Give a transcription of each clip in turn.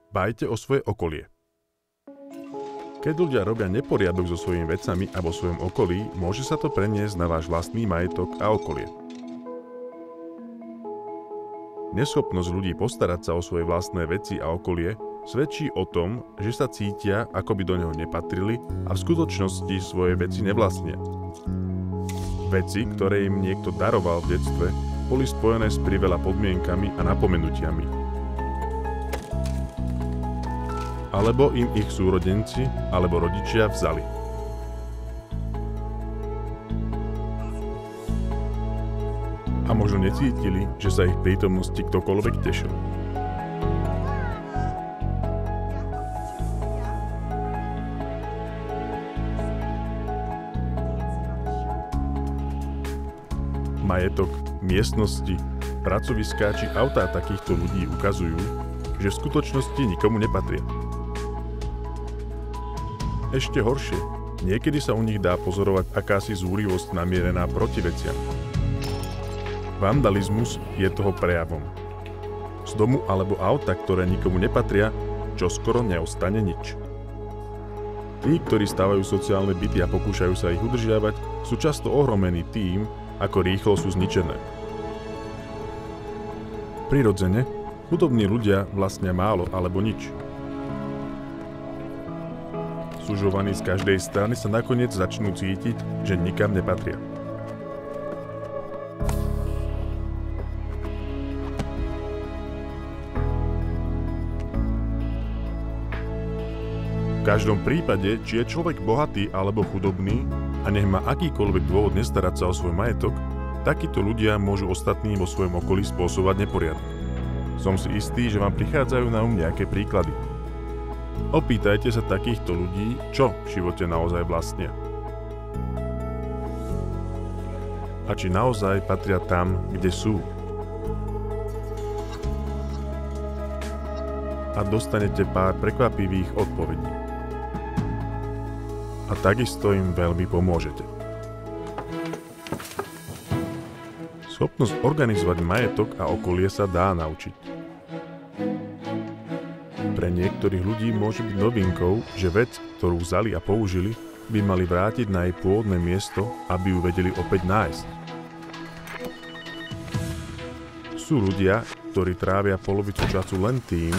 Dbajte o svoje okolie. Keď ľudia robia neporiadok so svojimi vecami a vo svojom okolí, môže sa to preniesť na váš vlastný majetok a okolie. Neschopnosť ľudí postarať sa o svoje vlastné veci a okolie svedčí o tom, že sa cítia, ako by do neho nepatrili a v skutočnosti svoje veci nevlastnia. Veci, ktoré im niekto daroval v detstve, boli spojené s priveľa podmienkami a napomenutiami. Alebo im ich súrodenci alebo rodičia vzali. A možno necítili, že sa ich prítomnosti ktokoľvek tešil. Majetok, miestnosti, pracoviská či autá takýchto ľudí ukazujú, že v skutočnosti nikomu nepatria. Ešte horšie, niekedy sa u nich dá pozorovať akási zúrivosť namierená proti veciam. Vandalizmus je toho prejavom. Z domu alebo auta, ktoré nikomu nepatria, čoskoro neostane nič. Tí, ktorí stavajú sociálne byty a pokúšajú sa ich udržiavať, sú často ohromení tým, ako rýchlo sú zničené. Prirodzene, chudobní ľudia vlastnia málo alebo nič. Sužovaní z každej strany sa nakoniec začnú cítiť, že nikam nepatria. V každom prípade, či je človek bohatý alebo chudobný a nech má akýkoľvek dôvod nestarať sa o svoj majetok, takíto ľudia môžu ostatným vo svojom okolí spôsobovať neporiadok. Som si istý, že vám prichádzajú na nejaké príklady. Opýtajte sa takýchto ľudí, čo v živote naozaj vlastnia. A či naozaj patria tam, kde sú. A dostanete pár prekvapivých odpovedí. A takisto im veľmi pomôžete. Schopnosť organizovať majetok a okolie sa dá naučiť. Pre niektorých ľudí môže byť novinkou, že vec, ktorú vzali a použili, by mali vrátiť na jej pôvodné miesto, aby ju vedeli opäť nájsť. Sú ľudia, ktorí trávia polovicu času len tým,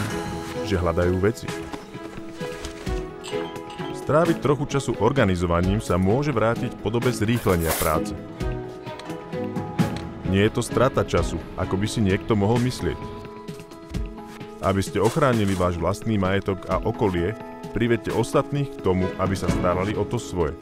že hľadajú veci. Stráviť trochu času organizovaním sa môže vrátiť v podobe zrýchlenia práce. Nie je to strata času, ako by si niekto mohol myslieť. Aby ste ochránili váš vlastný majetok a okolie, privedte ostatných k tomu, aby sa starali o to svoje.